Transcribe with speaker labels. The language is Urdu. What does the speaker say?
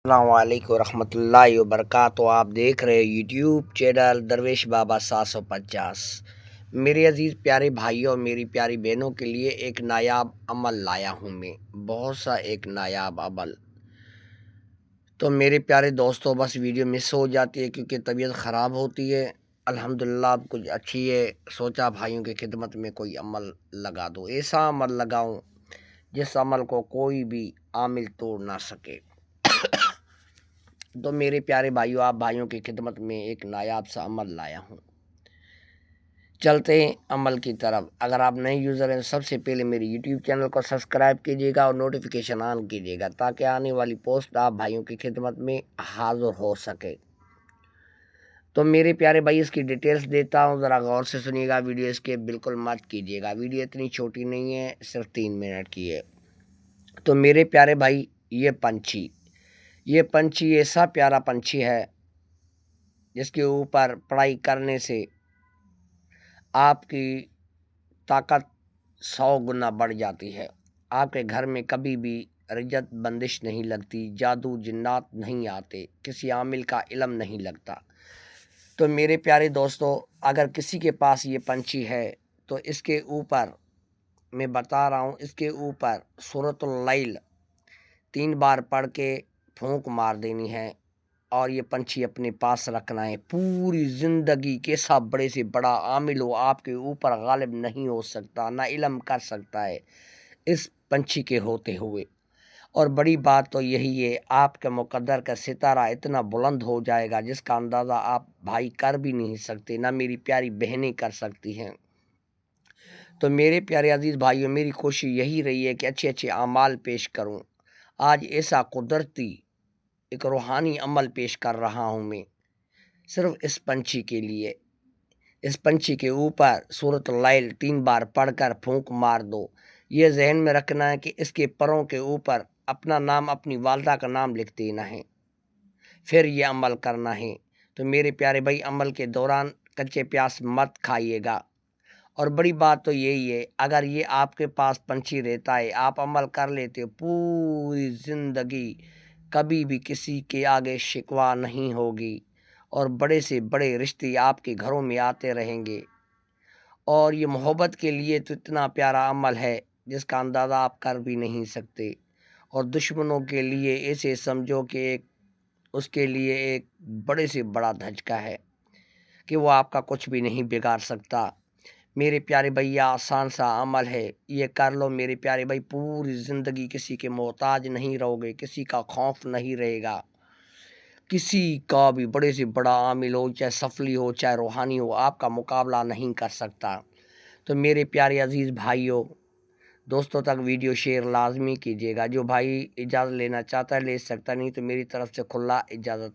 Speaker 1: السلام علیکم ورحمۃ اللہ وبرکاتہ۔ آپ دیکھ رہے یوٹیوب چینل درویش بابا 750۔ میرے عزیز پیارے بھائیوں اور میری پیاری بہنوں کے لیے ایک نایاب عمل لایا ہوں میں، بہت سا ایک نایاب عمل۔ تو میرے پیارے دوستوں، بس ویڈیو مس ہو جاتی ہے کیونکہ طبیعت خراب ہوتی ہے۔ الحمدللہ اب کچھ اچھی ہے، سوچا بھائیوں کی خدمت میں کوئی عمل لگا دو، ایسا عمل لگاؤں جس عمل کو کوئی بھی عامل توڑ نہ سکے۔ تو میرے پیارے بھائیوں، آپ بھائیوں کی خدمت میں ایک نایاب سا عمل لایا ہوں، چلتے ہیں عمل کی طرف۔ اگر آپ نئے یوزر ہیں، سب سے پہلے میری یوٹیوب چینل کو سبسکرائب کیجیے گا اور نوٹیفیکیشن آن کیجیے گا تاکہ آنے والی پوسٹ آپ بھائیوں کی خدمت میں حاضر ہو سکے۔ تو میرے پیارے بھائی، اس کی ڈیٹیلز دیتا ہوں، ذرا غور سے سنیے گا، ویڈیو اس کے بالکل مت کیجیے گا، ویڈیو اتنی چھوٹی نہیں ہے، صرف 3 منٹ کی ہے۔ تو میرے پیارے بھائی، یہ پنچھی ایسا پیارا پنچھی ہے جس کے اوپر پڑھائی کرنے سے آپ کی طاقت 100 گنا بڑھ جاتی ہے۔ آپ کے گھر میں کبھی بھی رجت بندش نہیں لگتی، جادو جنات نہیں آتے، کسی عامل کا علم نہیں لگتا۔ تو میرے پیارے دوستو، اگر کسی کے پاس یہ پنچھی ہے تو اس کے اوپر میں بتا رہا ہوں، اس کے اوپر سورۃ اللیل 3 بار پڑھ کے پھونک مار دینی ہے اور یہ پنچھی اپنے پاس رکھنا ہے۔ پوری زندگی کیسا بڑے سے بڑا عامل ہو، آپ کے اوپر غالب نہیں ہو سکتا، نہ علم کر سکتا ہے اس پنچھی کے ہوتے ہوئے۔ اور بڑی بات تو یہی ہے، آپ کے مقدر کا ستارہ اتنا بلند ہو جائے گا جس کا اندازہ آپ بھائی کر بھی نہیں سکتے، نہ میری پیاری بہنیں کر سکتی ہیں۔ تو میرے پیارے عزیز بھائیوں، میری کوشش یہی رہی ہے کہ اچھے اچھے اعمال پیش کروں۔ آج ایسا قدرتی ایک روحانی عمل پیش کر رہا ہوں میں، صرف اس پنچھی کے لیے۔ اس پنچھی کے اوپر سورۃ اللیل 3 بار پڑھ کر پھونک مار دو۔ یہ ذہن میں رکھنا ہے کہ اس کے پروں کے اوپر اپنا نام، اپنی والدہ کا نام لکھ دینا ہے، پھر یہ عمل کرنا ہے۔ تو میرے پیارے بھائی، عمل کے دوران کچے پیاز مت کھائیے گا۔ اور بڑی بات تو یہی ہے، اگر یہ آپ کے پاس پنچھی رہتا ہے، آپ عمل کر لیتے ہو، پوری زندگی کبھی بھی کسی کے آگے شکوہ نہیں ہوگی اور بڑے سے بڑے رشتے آپ کے گھروں میں آتے رہیں گے۔ اور یہ محبت کے لیے تو اتنا پیارا عمل ہے جس کا اندازہ آپ کر بھی نہیں سکتے۔ اور دشمنوں کے لیے ایسے سمجھو کہ اس کے لیے ایک بڑے سے بڑا دھچکا ہے کہ وہ آپ کا کچھ بھی نہیں بگاڑ سکتا۔ میرے پیارے بھیا، آسان سا عمل ہے، یہ کر لو میرے پیارے بھائی، پوری زندگی کسی کے محتاج نہیں رہو گے، کسی کا خوف نہیں رہے گا، کسی کا بھی بڑے سے بڑا عامل ہو، چاہے سفلی ہو چاہے روحانی ہو، آپ کا مقابلہ نہیں کر سکتا۔ تو میرے پیارے عزیز بھائیوں، دوستوں تک ویڈیو شیئر لازمی کیجیے گا۔ جو بھائی اجازت لینا چاہتا ہے لے سکتا، نہیں تو میری طرف سے کھلا اجازت